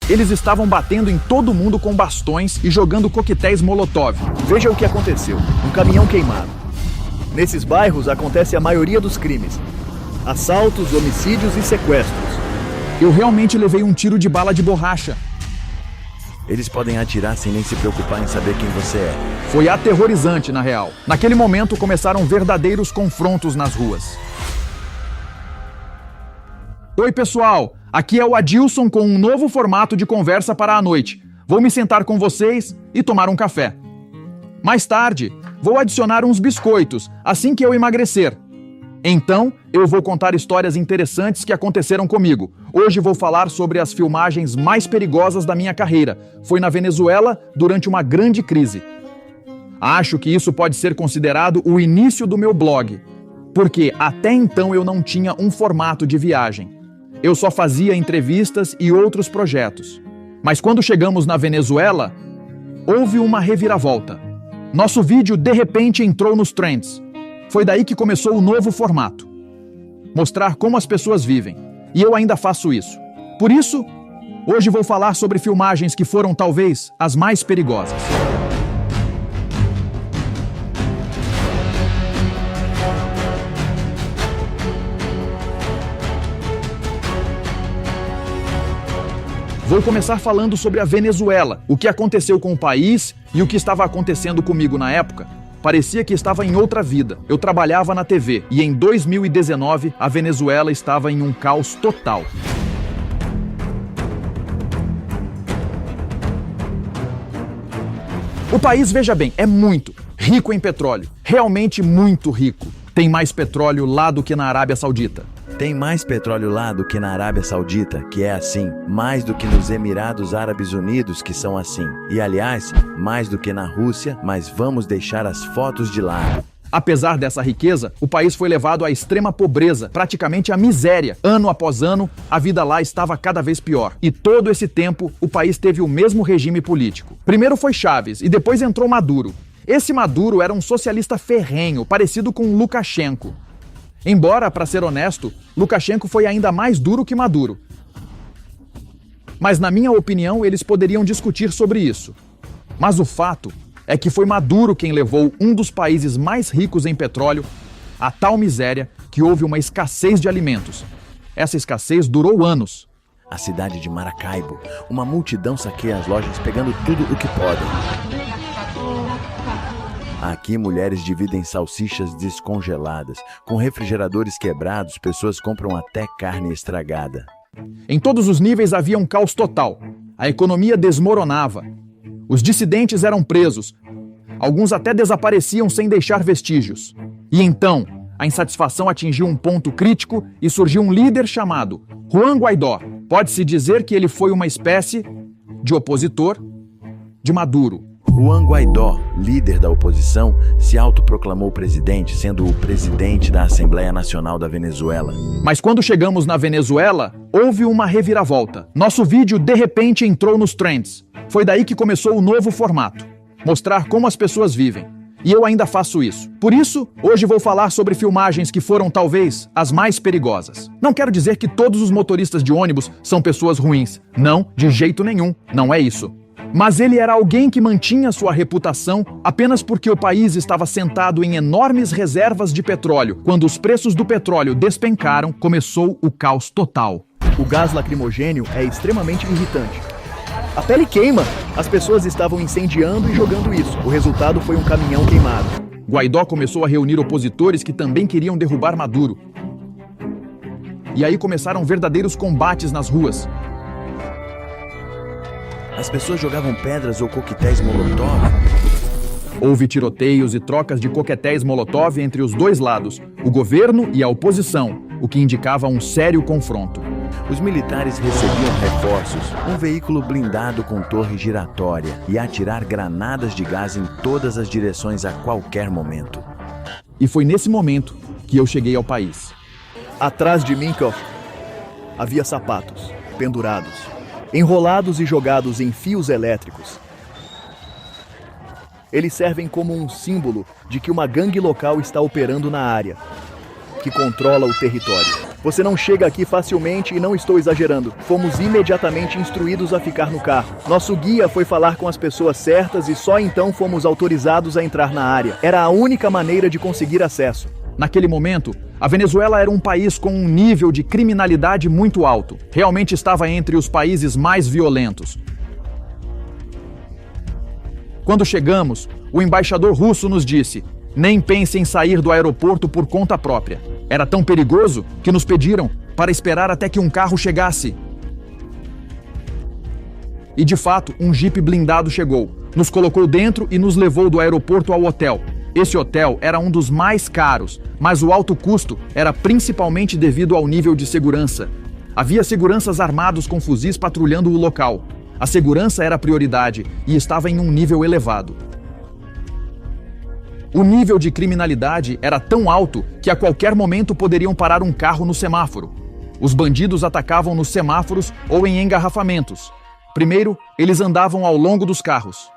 Eles estavam batendo em todo mundo com bastões e jogando coquetéis Molotov. Veja o que aconteceu. Um caminhão queimado. Nesses bairros acontece a maioria dos crimes. Assaltos, homicídios e sequestros. Eu realmente levei um tiro de bala de borracha. Eles podem atirar sem nem se preocupar em saber quem você é. Foi aterrorizante, na real. Naquele momento começaram verdadeiros confrontos nas ruas. Oi, pessoal! Aqui é o Adilson com um novo formato de conversa para a noite. Vou me sentar com vocês e tomar um café. Mais tarde, vou adicionar uns biscoitos assim que eu emagrecer. Então, eu vou contar histórias interessantes que aconteceram comigo. Hoje vou falar sobre as filmagens mais perigosas da minha carreira. Foi na Venezuela durante uma grande crise. Acho que isso pode ser considerado o início do meu blog, porque até então eu não tinha um formato de viagem. Eu só fazia entrevistas e outros projetos. Mas quando chegamos na Venezuela, houve uma reviravolta. Nosso vídeo de repente entrou nos trends. Foi daí que começou o novo formato. Mostrar como as pessoas vivem. E eu ainda faço isso. Por isso, hoje vou falar sobre filmagens que foram talvez as mais perigosas. Vou começar falando sobre a Venezuela, o que aconteceu com o país e o que estava acontecendo comigo na época. Parecia que estava em outra vida. Eu trabalhava na TV e em 2019 a Venezuela estava em um caos total. O país, veja bem, é muito rico em petróleo. Realmente muito rico. Tem mais petróleo lá do que na Arábia Saudita. Tem mais petróleo lá do que na Arábia Saudita, que é assim. Mais do que nos Emirados Árabes Unidos, que são assim. E, aliás, mais do que na Rússia, mas vamos deixar as fotos de lado. Apesar dessa riqueza, o país foi levado à extrema pobreza, praticamente à miséria. Ano após ano, a vida lá estava cada vez pior. E todo esse tempo, o país teve o mesmo regime político. Primeiro foi Chávez e depois entrou Maduro. Esse Maduro era um socialista ferrenho, parecido com Lukashenko. Embora, para ser honesto, Lukashenko foi ainda mais duro que Maduro. Mas, na minha opinião, eles poderiam discutir sobre isso. Mas o fato é que foi Maduro quem levou um dos países mais ricos em petróleo a tal miséria que houve uma escassez de alimentos. Essa escassez durou anos. A cidade de Maracaibo, uma multidão saqueia as lojas pegando tudo o que podem. Aqui, mulheres dividem salsichas descongeladas. Com refrigeradores quebrados, pessoas compram até carne estragada. Em todos os níveis havia um caos total. A economia desmoronava. Os dissidentes eram presos. Alguns até desapareciam sem deixar vestígios. E então, a insatisfação atingiu um ponto crítico e surgiu um líder chamado Juan Guaidó. Pode-se dizer que ele foi uma espécie de opositor de Maduro. Juan Guaidó, líder da oposição, se autoproclamou presidente, sendo o presidente da Assembleia Nacional da Venezuela. Mas quando chegamos na Venezuela, houve uma reviravolta. Nosso vídeo de repente entrou nos trends. Foi daí que começou o novo formato. Mostrar como as pessoas vivem. E eu ainda faço isso. Por isso, hoje vou falar sobre filmagens que foram talvez as mais perigosas. Não quero dizer que todos os motoristas de ônibus são pessoas ruins. Não, de jeito nenhum. Não é isso. Mas ele era alguém que mantinha sua reputação apenas porque o país estava sentado em enormes reservas de petróleo. Quando os preços do petróleo despencaram, começou o caos total. O gás lacrimogênio é extremamente irritante. A pele queima. As pessoas estavam incendiando e jogando isso. O resultado foi um caminhão queimado. Guaidó começou a reunir opositores que também queriam derrubar Maduro. E aí começaram verdadeiros combates nas ruas. As pessoas jogavam pedras ou coquetéis Molotov. Houve tiroteios e trocas de coquetéis Molotov entre os dois lados, o governo e a oposição, o que indicava um sério confronto. Os militares recebiam reforços, um veículo blindado com torre giratória e atirar granadas de gás em todas as direções a qualquer momento. E foi nesse momento que eu cheguei ao país. Atrás de mim, havia sapatos pendurados, enrolados e jogados em fios elétricos. Eles servem como um símbolo de que uma gangue local está operando na área, que controla o território. Você não chega aqui facilmente e não estou exagerando. Fomos imediatamente instruídos a ficar no carro. Nosso guia foi falar com as pessoas certas e só então fomos autorizados a entrar na área. Era a única maneira de conseguir acesso. Naquele momento, a Venezuela era um país com um nível de criminalidade muito alto. Realmente estava entre os países mais violentos. Quando chegamos, o embaixador russo nos disse: nem pense em sair do aeroporto por conta própria. Era tão perigoso que nos pediram para esperar até que um carro chegasse. E de fato, um jipe blindado chegou, nos colocou dentro e nos levou do aeroporto ao hotel. Esse hotel era um dos mais caros, mas o alto custo era principalmente devido ao nível de segurança. Havia seguranças armados com fuzis patrulhando o local. A segurança era prioridade e estava em um nível elevado. O nível de criminalidade era tão alto que a qualquer momento poderiam parar um carro no semáforo. Os bandidos atacavam nos semáforos ou em engarrafamentos. Primeiro, eles andavam ao longo dos carros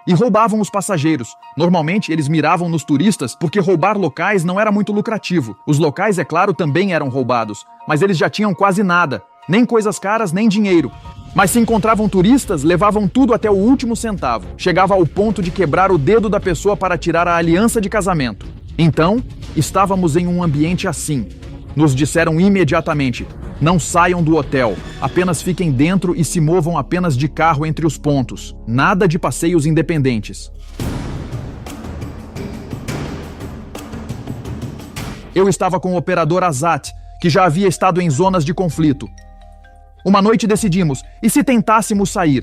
e roubavam os passageiros. Normalmente, eles miravam nos turistas porque roubar locais não era muito lucrativo. Os locais, é claro, também eram roubados, mas eles já tinham quase nada, nem coisas caras, nem dinheiro. Mas se encontravam turistas, levavam tudo até o último centavo. Chegava ao ponto de quebrar o dedo da pessoa para tirar a aliança de casamento. Então, estávamos em um ambiente assim. Nos disseram imediatamente: não saiam do hotel, apenas fiquem dentro e se movam apenas de carro entre os pontos. Nada de passeios independentes. Eu estava com o operador Azat, que já havia estado em zonas de conflito. Uma noite decidimos, e se tentássemos sair?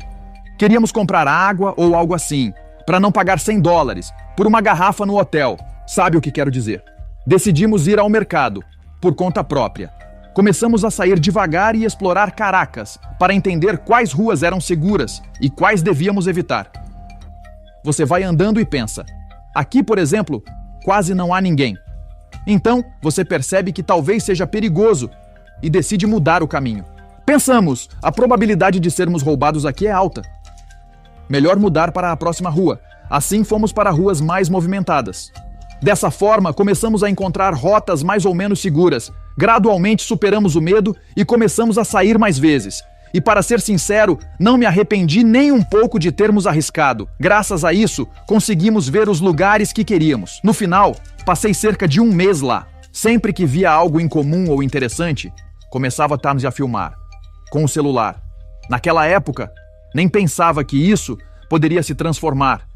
Queríamos comprar água ou algo assim, para não pagar $100 por uma garrafa no hotel. Sabe o que quero dizer? Decidimos ir ao mercado, por conta própria. Começamos a sair devagar e explorar Caracas, para entender quais ruas eram seguras e quais devíamos evitar. Você vai andando e pensa: aqui, por exemplo, quase não há ninguém. Então, você percebe que talvez seja perigoso e decide mudar o caminho. Pensamos, a probabilidade de sermos roubados aqui é alta. Melhor mudar para a próxima rua. Assim fomos para ruas mais movimentadas. Dessa forma, começamos a encontrar rotas mais ou menos seguras. Gradualmente superamos o medo e começamos a sair mais vezes. E para ser sincero, não me arrependi nem um pouco de termos arriscado. Graças a isso, conseguimos ver os lugares que queríamos. No final, passei cerca de 1 mês lá. Sempre que via algo incomum ou interessante, começava a filmar com o celular. Naquela época, nem pensava que isso poderia se transformar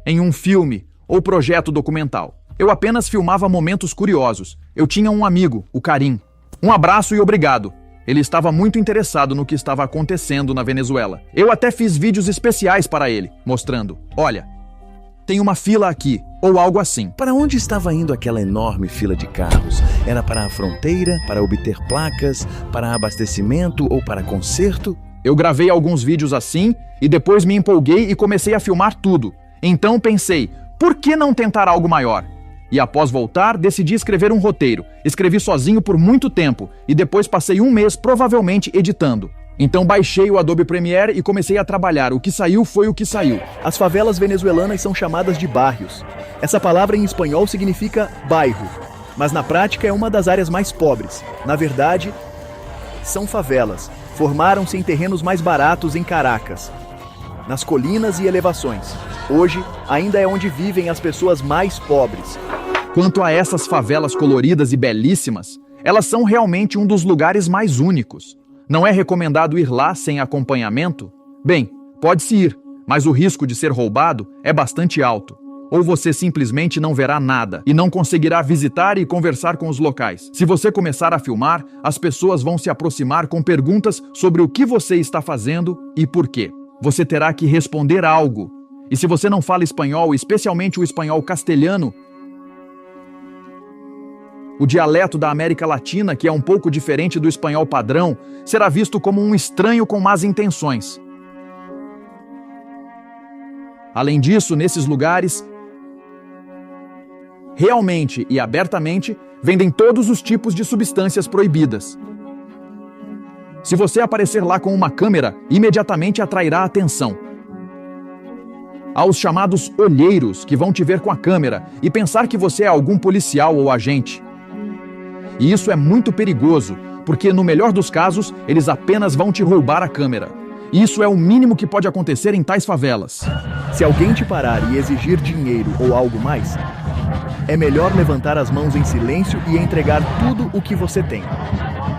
em um filme ou projeto documental. Eu apenas filmava momentos curiosos. Eu tinha um amigo, o Karim. Um abraço e obrigado. Ele estava muito interessado no que estava acontecendo na Venezuela. Eu até fiz vídeos especiais para ele, mostrando: olha, tem uma fila aqui, ou algo assim. Para onde estava indo aquela enorme fila de carros? Era para a fronteira, para obter placas, para abastecimento ou para conserto? Eu gravei alguns vídeos assim e depois me empolguei e comecei a filmar tudo. Então pensei, por que não tentar algo maior? E após voltar, decidi escrever um roteiro. Escrevi sozinho por muito tempo e depois passei 1 mês provavelmente editando. Então baixei o Adobe Premiere e comecei a trabalhar. O que saiu foi o que saiu. As favelas venezuelanas são chamadas de barrios. Essa palavra em espanhol significa bairro, mas na prática é uma das áreas mais pobres. Na verdade, são favelas. Formaram-se em terrenos mais baratos em Caracas, nas colinas e elevações. Hoje, ainda é onde vivem as pessoas mais pobres. Quanto a essas favelas coloridas e belíssimas, elas são realmente um dos lugares mais únicos. Não é recomendado ir lá sem acompanhamento? Bem, pode-se ir, mas o risco de ser roubado é bastante alto. Ou você simplesmente não verá nada e não conseguirá visitar e conversar com os locais. Se você começar a filmar, as pessoas vão se aproximar com perguntas sobre o que você está fazendo e por quê. Você terá que responder algo. E se você não fala espanhol, especialmente o espanhol castelhano, o dialeto da América Latina, que é um pouco diferente do espanhol padrão, será visto como um estranho com más intenções. Além disso, nesses lugares, realmente e abertamente, vendem todos os tipos de substâncias proibidas. Se você aparecer lá com uma câmera, imediatamente atrairá a atenção. Há os chamados olheiros, que vão te ver com a câmera e pensar que você é algum policial ou agente. E isso é muito perigoso, porque no melhor dos casos, eles apenas vão te roubar a câmera. Isso é o mínimo que pode acontecer em tais favelas. Se alguém te parar e exigir dinheiro ou algo mais, é melhor levantar as mãos em silêncio e entregar tudo o que você tem.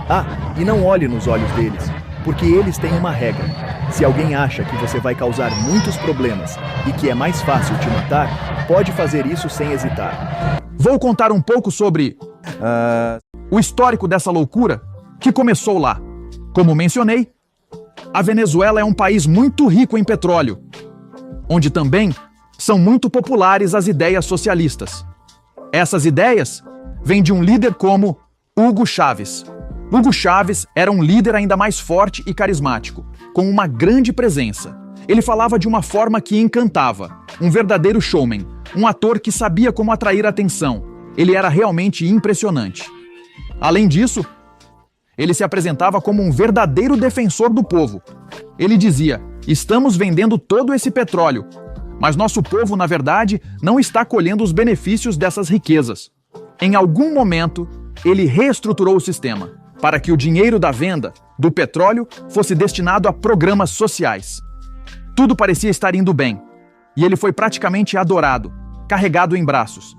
Ah, e não olhe nos olhos deles, porque eles têm uma regra. Se alguém acha que você vai causar muitos problemas e que é mais fácil te matar, pode fazer isso sem hesitar. Vou contar um pouco sobre o histórico dessa loucura que começou lá. Como mencionei, a Venezuela é um país muito rico em petróleo, onde também são muito populares as ideias socialistas. Essas ideias vêm de um líder como Hugo Chávez. Hugo Chávez era um líder ainda mais forte e carismático, com uma grande presença. Ele falava de uma forma que encantava, um verdadeiro showman, um ator que sabia como atrair atenção. Ele era realmente impressionante. Além disso, ele se apresentava como um verdadeiro defensor do povo. Ele dizia: estamos vendendo todo esse petróleo, mas nosso povo, na verdade, não está colhendo os benefícios dessas riquezas. Em algum momento, ele reestruturou o sistema para que o dinheiro da venda do petróleo fosse destinado a programas sociais. Tudo parecia estar indo bem, e ele foi praticamente adorado, carregado em braços.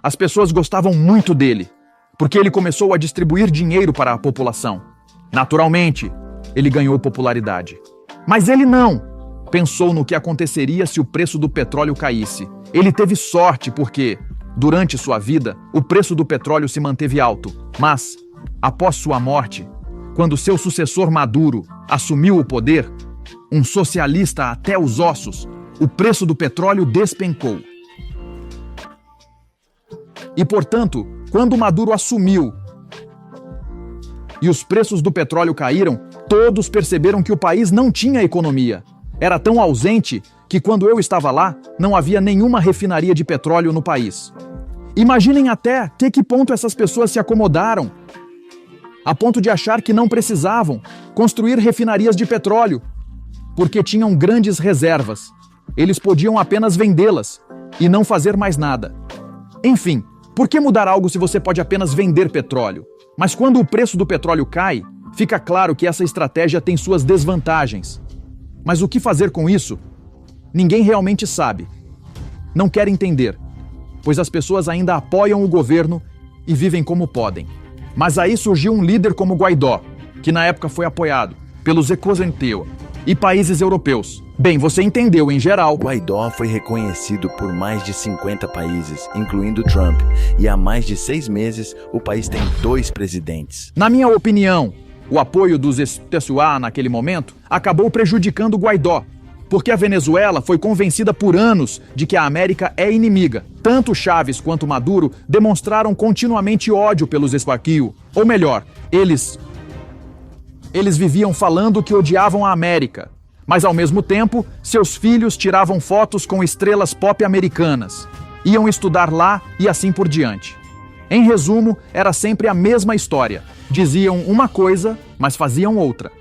As pessoas gostavam muito dele, porque ele começou a distribuir dinheiro para a população. Naturalmente, ele ganhou popularidade. Mas ele não pensou no que aconteceria se o preço do petróleo caísse. Ele teve sorte porque, durante sua vida, o preço do petróleo se manteve alto. Mas, após sua morte, quando seu sucessor Maduro assumiu o poder, um socialista até os ossos, o preço do petróleo despencou. E, portanto, quando Maduro assumiu e os preços do petróleo caíram, todos perceberam que o país não tinha economia. Era tão ausente que, quando eu estava lá, não havia nenhuma refinaria de petróleo no país. Imaginem até que ponto essas pessoas se acomodaram, a ponto de achar que não precisavam construir refinarias de petróleo, porque tinham grandes reservas. Eles podiam apenas vendê-las e não fazer mais nada. Enfim, por que mudar algo se você pode apenas vender petróleo? Mas quando o preço do petróleo cai, fica claro que essa estratégia tem suas desvantagens. Mas o que fazer com isso? Ninguém realmente sabe. Não quer entender, pois as pessoas ainda apoiam o governo e vivem como podem. Mas aí surgiu um líder como Guaidó, que na época foi apoiado pelos Ecosenteu e países europeus. Bem, você entendeu, em geral. Guaidó foi reconhecido por mais de 50 países, incluindo Trump, e há mais de 6 meses o país tem 2 presidentes. Na minha opinião, o apoio dos Estados naquele momento acabou prejudicando Guaidó, porque a Venezuela foi convencida por anos de que a América é inimiga. Tanto Chávez quanto Maduro demonstraram continuamente ódio pelos Esparquio. Ou melhor, eles viviam falando que odiavam a América, mas ao mesmo tempo, seus filhos tiravam fotos com estrelas pop americanas, iam estudar lá e assim por diante. Em resumo, era sempre a mesma história. Diziam uma coisa, mas faziam outra.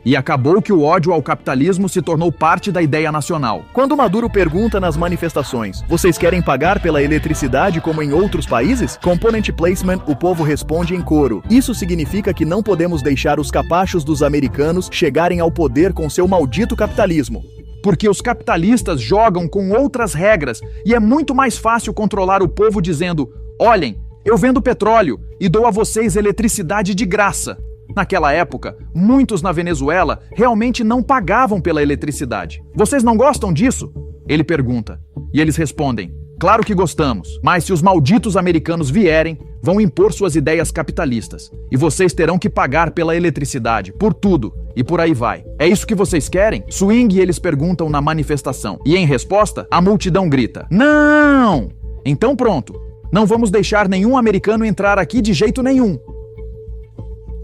E acabou que o ódio ao capitalismo se tornou parte da ideia nacional. Quando Maduro pergunta nas manifestações: vocês querem pagar pela eletricidade como em outros países? Component placement, o povo responde em coro. Isso significa que não podemos deixar os capachos dos americanos chegarem ao poder com seu maldito capitalismo. Porque os capitalistas jogam com outras regras e é muito mais fácil controlar o povo dizendo: olhem, eu vendo petróleo e dou a vocês eletricidade de graça. Naquela época, muitos na Venezuela realmente não pagavam pela eletricidade. Vocês não gostam disso? Ele pergunta. E eles respondem: claro que gostamos, mas se os malditos americanos vierem, vão impor suas ideias capitalistas. E vocês terão que pagar pela eletricidade, por tudo, e por aí vai. É isso que vocês querem? Swing, eles perguntam na manifestação. E em resposta, a multidão grita: não! Então pronto, não vamos deixar nenhum americano entrar aqui de jeito nenhum.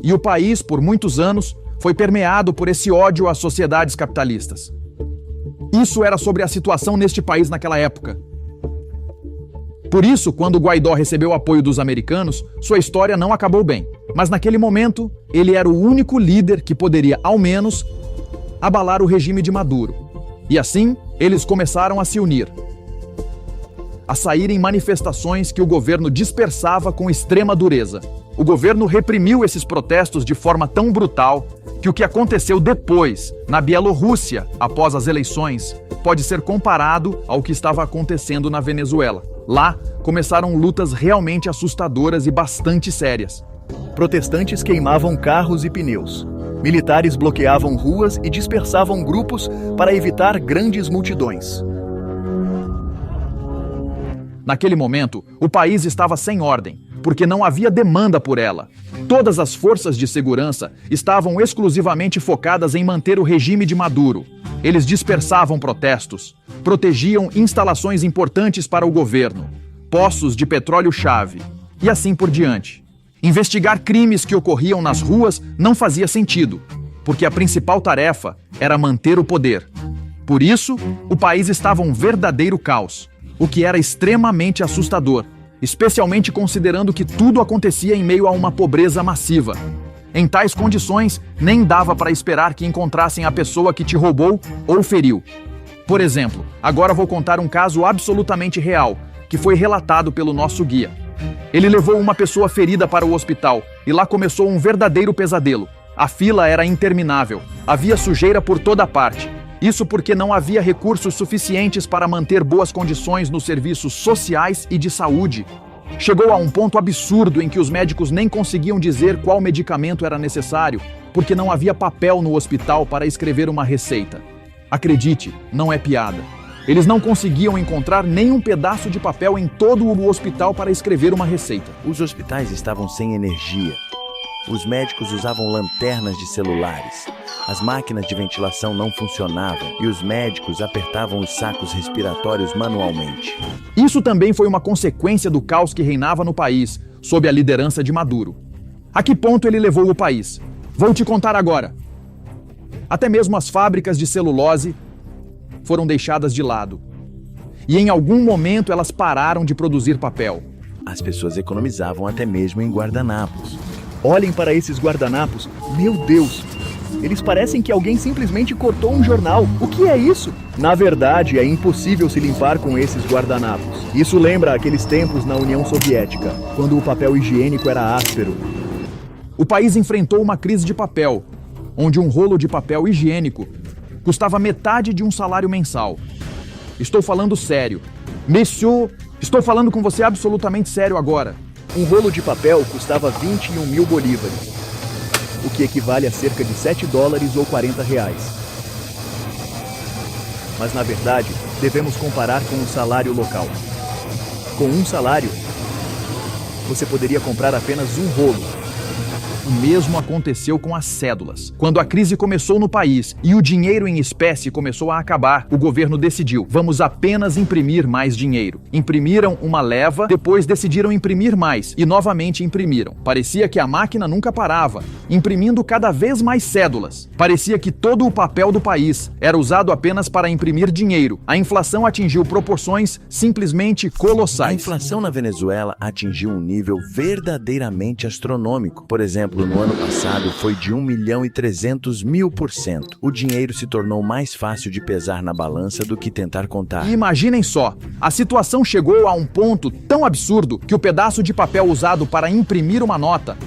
E o país, por muitos anos, foi permeado por esse ódio às sociedades capitalistas. Isso era sobre a situação neste país naquela época. Por isso, quando Guaidó recebeu o apoio dos americanos, sua história não acabou bem. Mas naquele momento, ele era o único líder que poderia, ao menos, abalar o regime de Maduro. E assim, eles começaram a se unir, a sair em manifestações que o governo dispersava com extrema dureza. o governo reprimiu esses protestos de forma tão brutal que o que aconteceu depois, na Bielorrússia, após as eleições, pode ser comparado ao que estava acontecendo na Venezuela. Lá, começaram lutas realmente assustadoras e bastante sérias. Protestantes queimavam carros e pneus. Militares bloqueavam ruas e dispersavam grupos para evitar grandes multidões. Naquele momento, o país estava sem ordem, porque não havia demanda por ela. Todas as forças de segurança estavam exclusivamente focadas em manter o regime de Maduro. Eles dispersavam protestos, protegiam instalações importantes para o governo, poços de petróleo-chave e assim por diante. Investigar crimes que ocorriam nas ruas não fazia sentido, porque a principal tarefa era manter o poder. Por isso, o país estava um verdadeiro caos, o que era extremamente assustador, especialmente considerando que tudo acontecia em meio a uma pobreza massiva. Em tais condições, nem dava para esperar que encontrassem a pessoa que te roubou ou feriu. Por exemplo, agora vou contar um caso absolutamente real, que foi relatado pelo nosso guia. Ele levou uma pessoa ferida para o hospital e lá começou um verdadeiro pesadelo. A fila era interminável, havia sujeira por toda parte. Isso porque não havia recursos suficientes para manter boas condições nos serviços sociais e de saúde. Chegou a um ponto absurdo em que os médicos nem conseguiam dizer qual medicamento era necessário, porque não havia papel no hospital para escrever uma receita. Acredite, não é piada. Eles não conseguiam encontrar nenhum pedaço de papel em todo o hospital para escrever uma receita. Os hospitais estavam sem energia. Os médicos usavam lanternas de celulares. As máquinas de ventilação não funcionavam e os médicos apertavam os sacos respiratórios manualmente. Isso também foi uma consequência do caos que reinava no país, sob a liderança de Maduro. A que ponto ele levou o país? Vou te contar agora. Até mesmo as fábricas de celulose foram deixadas de lado. E em algum momento elas pararam de produzir papel. As pessoas economizavam até mesmo em guardanapos. Olhem para esses guardanapos. Meu Deus! Eles parecem que alguém simplesmente cortou um jornal. O que é isso? Na verdade, é impossível se limpar com esses guardanapos. Isso lembra aqueles tempos na União Soviética, quando o papel higiênico era áspero. O país enfrentou uma crise de papel, onde um rolo de papel higiênico custava metade de um salário mensal. Estou falando sério. Monsieur, estou falando com você absolutamente sério agora. Um rolo de papel custava 21 mil bolívares, o que equivale a cerca de 7 dólares ou 40 reais. Mas na verdade, devemos comparar com o salário local. Com um salário, você poderia comprar apenas um rolo. O mesmo aconteceu com as cédulas. Quando a crise começou no país e o dinheiro em espécie começou a acabar, o governo decidiu: vamos apenas imprimir mais dinheiro. Imprimiram uma leva, depois decidiram imprimir mais e novamente imprimiram. Parecia que a máquina nunca parava, imprimindo cada vez mais cédulas. Parecia que todo o papel do país era usado apenas para imprimir dinheiro. A inflação atingiu proporções simplesmente colossais. A inflação na Venezuela atingiu um nível verdadeiramente astronômico. Por exemplo, no ano passado foi de 1.300.000%. O dinheiro se tornou mais fácil de pesar na balança do que tentar contar. E imaginem só, a situação chegou a um ponto tão absurdo que o pedaço de papel usado para imprimir uma nota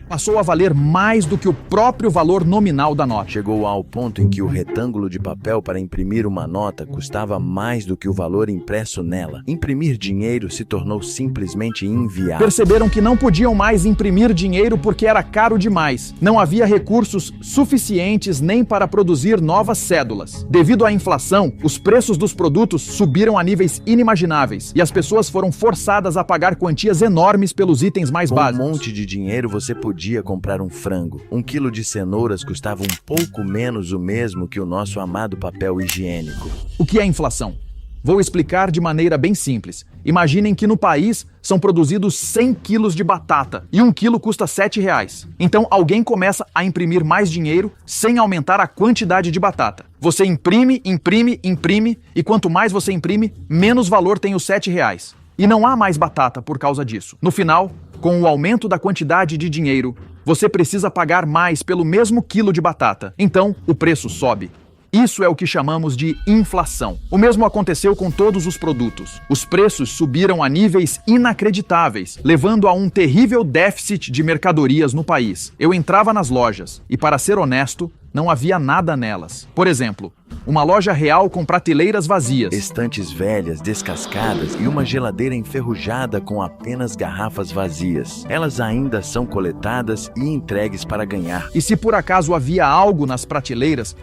passou a valer mais do que o próprio valor nominal da nota. Chegou ao ponto em que o retângulo de papel para imprimir uma nota custava mais do que o valor impresso nela. Imprimir dinheiro se tornou simplesmente inviável. Perceberam que não podiam mais imprimir dinheiro porque era caro demais. Não havia recursos suficientes nem para produzir novas cédulas. Devido à inflação, os preços dos produtos subiram a níveis inimagináveis e as pessoas foram forçadas a pagar quantias enormes pelos itens mais básicos. Com um monte de dinheiro você podia comprar um frango. 1 quilo de cenouras custava um pouco menos o mesmo que o nosso amado papel higiênico. O que é inflação? Vou explicar de maneira bem simples. Imaginem que no país são produzidos 100 quilos de batata e 1 quilo custa R$7. Então alguém começa a imprimir mais dinheiro sem aumentar a quantidade de batata. Você imprime, imprime, imprime e quanto mais você imprime, menos valor tem os R$7. E não há mais batata por causa disso. No final, com o aumento da quantidade de dinheiro, você precisa pagar mais pelo mesmo quilo de batata. Então, o preço sobe. Isso é o que chamamos de inflação. O mesmo aconteceu com todos os produtos. Os preços subiram a níveis inacreditáveis, levando a um terrível déficit de mercadorias no país. Eu entrava nas lojas e, para ser honesto, não havia nada nelas. Por exemplo, uma loja real com prateleiras vazias, estantes velhas, descascadas e uma geladeira enferrujada com apenas garrafas vazias. Elas ainda são coletadas e entregues para ganhar. E se por acaso havia algo nas prateleiras,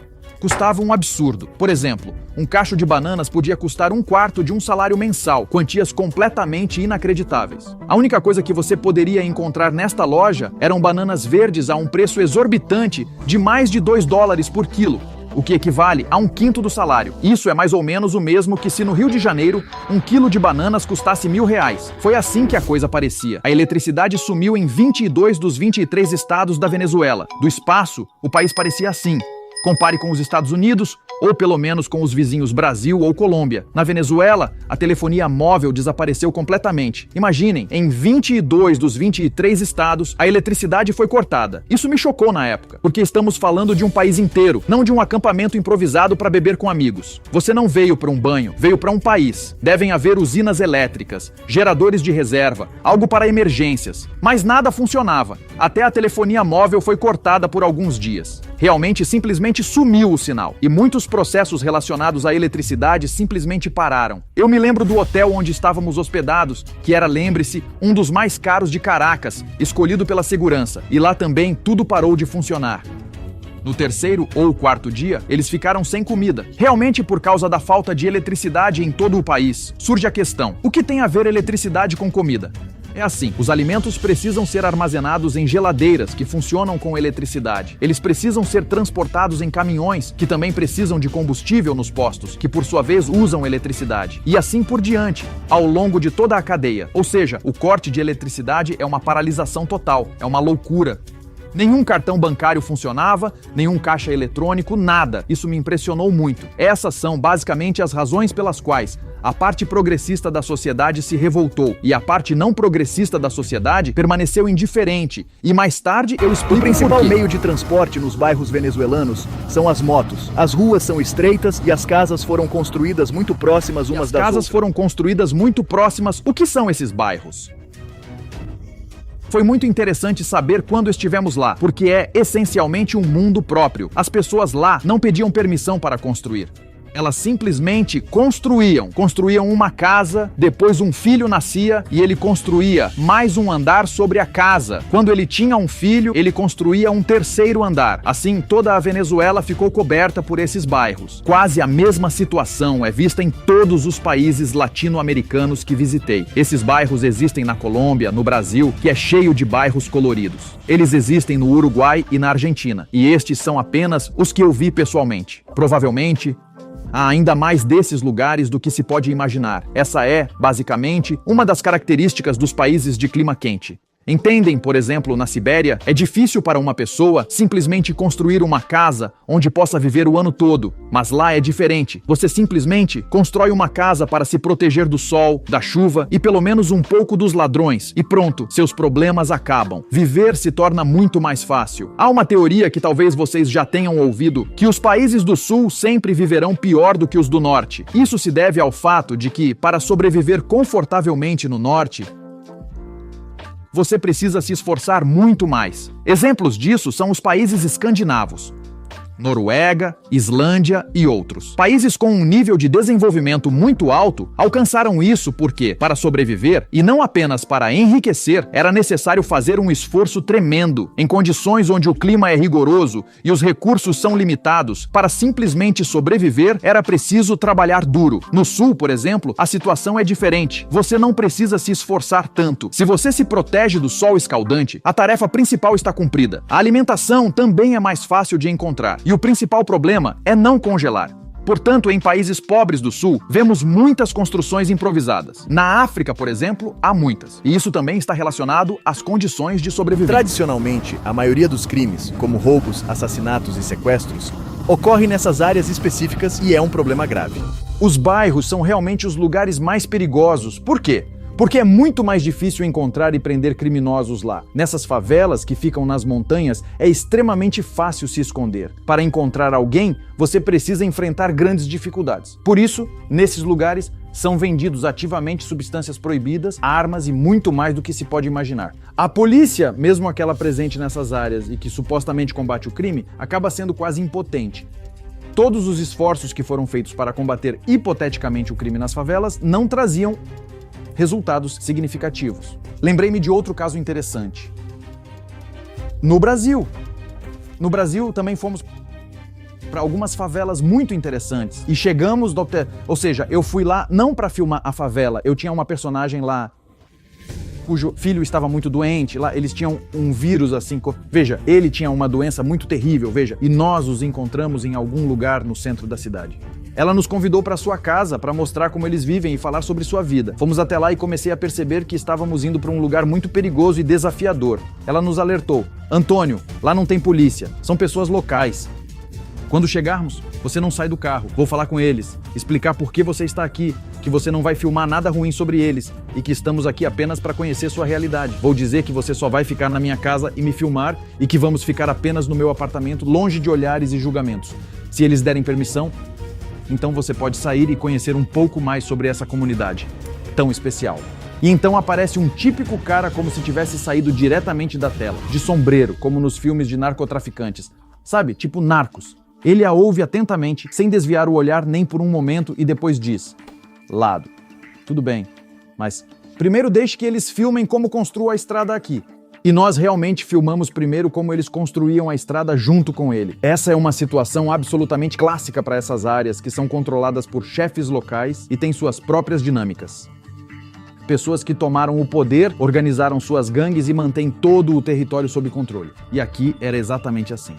custava um absurdo. Por exemplo, um cacho de bananas podia custar 1/4 de um salário mensal, quantias completamente inacreditáveis. A única coisa que você poderia encontrar nesta loja eram bananas verdes a um preço exorbitante de mais de $2 por quilo, o que equivale a 1/5 do salário. Isso é mais ou menos o mesmo que se no Rio de Janeiro 1 quilo de bananas custasse R$1.000. Foi assim que a coisa parecia. A eletricidade sumiu em 22 dos 23 estados da Venezuela. Do espaço, o país parecia assim. Compare com os Estados Unidos, ou pelo menos com os vizinhos Brasil ou Colômbia. Na Venezuela, a telefonia móvel desapareceu completamente. Imaginem, em 22 dos 23 estados, a eletricidade foi cortada. Isso me chocou na época, porque estamos falando de um país inteiro, não de um acampamento improvisado para beber com amigos. Você não veio para um banho, veio para um país. Devem haver usinas elétricas, geradores de reserva, algo para emergências. Mas nada funcionava. Até a telefonia móvel foi cortada por alguns dias. Realmente, simplesmente sumiu o sinal. E muitos processos relacionados à eletricidade simplesmente pararam. Eu me lembro do hotel onde estávamos hospedados, que era, lembre-se, um dos mais caros de Caracas, escolhido pela segurança. E lá também tudo parou de funcionar. No terceiro ou quarto dia, eles ficaram sem comida. Realmente por causa da falta de eletricidade em todo o país. Surge a questão: o que tem a ver eletricidade com comida? É assim, os alimentos precisam ser armazenados em geladeiras que funcionam com eletricidade. Eles precisam ser transportados em caminhões, que também precisam de combustível nos postos, que por sua vez usam eletricidade. E assim por diante, ao longo de toda a cadeia. Ou seja, o corte de eletricidade é uma paralisação total, é uma loucura. Nenhum cartão bancário funcionava, nenhum caixa eletrônico, nada. Isso me impressionou muito. Essas são basicamente as razões pelas quais a parte progressista da sociedade se revoltou e a parte não progressista da sociedade permaneceu indiferente. E mais tarde eu explico o principal por quê. meio de transporte nos bairros venezuelanos são as motos. As ruas são estreitas e as casas foram construídas muito próximas umas das outras. As casas foram construídas muito próximas. O que são esses bairros? Foi muito interessante saber quando estivemos lá, porque é essencialmente um mundo próprio. As pessoas lá não pediam permissão para construir. Elas simplesmente construíam uma casa, depois um filho nascia e ele construía mais um andar sobre a casa. Quando ele tinha um filho, ele construía um terceiro andar. Assim, toda a Venezuela ficou coberta por esses bairros. Quase a mesma situação é vista em todos os países latino-americanos que visitei. Esses bairros existem na Colômbia, no Brasil, que é cheio de bairros coloridos. Eles existem no Uruguai e na Argentina. E estes são apenas os que eu vi pessoalmente. Provavelmente, há ainda mais desses lugares do que se pode imaginar. Essa é, basicamente, uma das características dos países de clima quente. Entendem, por exemplo, na Sibéria, é difícil para uma pessoa simplesmente construir uma casa onde possa viver o ano todo. Mas lá é diferente. Você simplesmente constrói uma casa para se proteger do sol, da chuva e pelo menos um pouco dos ladrões. E pronto, seus problemas acabam. Viver se torna muito mais fácil. Há uma teoria que talvez vocês já tenham ouvido, que os países do sul sempre viverão pior do que os do norte. Isso se deve ao fato de que, para sobreviver confortavelmente no norte, você precisa se esforçar muito mais. Exemplos disso são os países escandinavos, Noruega, Islândia e outros. Países com um nível de desenvolvimento muito alto alcançaram isso porque, para sobreviver, e não apenas para enriquecer, era necessário fazer um esforço tremendo. Em condições onde o clima é rigoroso e os recursos são limitados, para simplesmente sobreviver, era preciso trabalhar duro. No sul, por exemplo, a situação é diferente. Você não precisa se esforçar tanto. Se você se protege do sol escaldante, a tarefa principal está cumprida. A alimentação também é mais fácil de encontrar. E o principal problema é não congelar. Portanto, em países pobres do sul, vemos muitas construções improvisadas. Na África, por exemplo, há muitas. E isso também está relacionado às condições de sobrevivência. Tradicionalmente, a maioria dos crimes, como roubos, assassinatos e sequestros, ocorre nessas áreas específicas e é um problema grave. Os bairros são realmente os lugares mais perigosos. Por quê? Porque é muito mais difícil encontrar e prender criminosos lá. Nessas favelas que ficam nas montanhas, é extremamente fácil se esconder. Para encontrar alguém, você precisa enfrentar grandes dificuldades. Por isso, nesses lugares, são vendidos ativamente substâncias proibidas, armas e muito mais do que se pode imaginar. A polícia, mesmo aquela presente nessas áreas e que supostamente combate o crime, acaba sendo quase impotente. Todos os esforços que foram feitos para combater hipoteticamente o crime nas favelas não traziam resultados significativos. Lembrei-me de outro caso interessante. No Brasil também fomos para algumas favelas muito interessantes e chegamos, ou seja, eu fui lá não para filmar a favela, eu tinha uma personagem lá cujo filho estava muito doente, lá eles tinham um vírus assim, veja, ele tinha uma doença muito terrível, veja, e nós os encontramos em algum lugar no centro da cidade. Ela nos convidou para sua casa para mostrar como eles vivem e falar sobre sua vida. Fomos até lá e comecei a perceber que estávamos indo para um lugar muito perigoso e desafiador. Ela nos alertou: Antônio, lá não tem polícia, são pessoas locais. Quando chegarmos, você não sai do carro. Vou falar com eles, explicar por que você está aqui, que você não vai filmar nada ruim sobre eles e que estamos aqui apenas para conhecer sua realidade. Vou dizer que você só vai ficar na minha casa e me filmar e que vamos ficar apenas no meu apartamento, longe de olhares e julgamentos. Se eles derem permissão, então você pode sair e conhecer um pouco mais sobre essa comunidade tão especial. E então aparece um típico cara como se tivesse saído diretamente da tela, de sombreiro, como nos filmes de narcotraficantes. Sabe, tipo Narcos. Ele a ouve atentamente, sem desviar o olhar nem por um momento e depois diz: Lado, tudo bem, mas primeiro deixe que eles filmem como construo a estrada aqui. E nós realmente filmamos primeiro como eles construíam a estrada junto com ele. Essa é uma situação absolutamente clássica para essas áreas que são controladas por chefes locais e têm suas próprias dinâmicas. Pessoas que tomaram o poder, organizaram suas gangues e mantêm todo o território sob controle. E aqui era exatamente assim.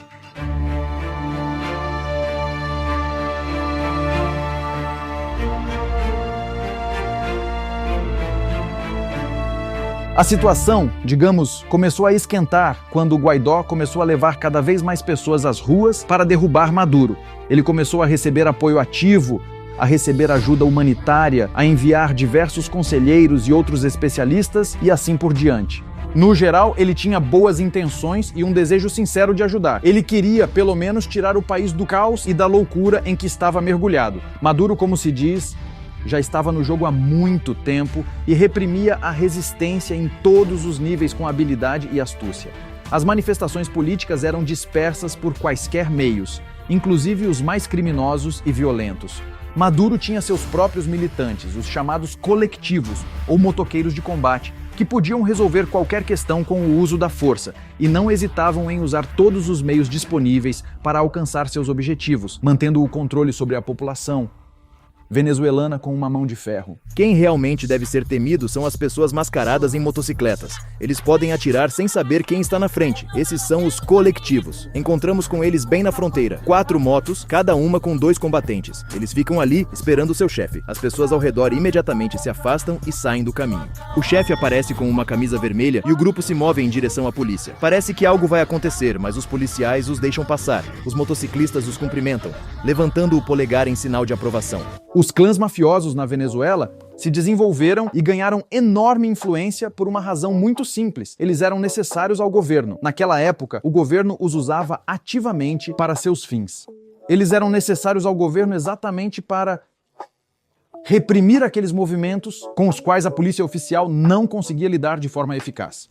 A situação, digamos, começou a esquentar quando o Guaidó começou a levar cada vez mais pessoas às ruas para derrubar Maduro. Ele começou a receber apoio ativo, a receber ajuda humanitária, a enviar diversos conselheiros e outros especialistas e assim por diante. No geral, ele tinha boas intenções e um desejo sincero de ajudar. Ele queria, pelo menos, tirar o país do caos e da loucura em que estava mergulhado. Maduro, como se diz, já estava no jogo há muito tempo e reprimia a resistência em todos os níveis com habilidade e astúcia. As manifestações políticas eram dispersas por quaisquer meios, inclusive os mais criminosos e violentos. Maduro tinha seus próprios militantes, os chamados colectivos ou motoqueiros de combate, que podiam resolver qualquer questão com o uso da força e não hesitavam em usar todos os meios disponíveis para alcançar seus objetivos, mantendo o controle sobre a população venezuelana com uma mão de ferro. Quem realmente deve ser temido são as pessoas mascaradas em motocicletas. Eles podem atirar sem saber quem está na frente. Esses são os coletivos. Encontramos com eles bem na fronteira. 4 motos, cada uma com 2 combatentes. Eles ficam ali esperando seu chefe. As pessoas ao redor imediatamente se afastam e saem do caminho. O chefe aparece com uma camisa vermelha e o grupo se move em direção à polícia. Parece que algo vai acontecer, mas os policiais os deixam passar. Os motociclistas os cumprimentam, levantando o polegar em sinal de aprovação. Os clãs mafiosos na Venezuela se desenvolveram e ganharam enorme influência por uma razão muito simples. Eles eram necessários ao governo. Naquela época, o governo os usava ativamente para seus fins. Eles eram necessários ao governo exatamente para reprimir aqueles movimentos com os quais a polícia oficial não conseguia lidar de forma eficaz.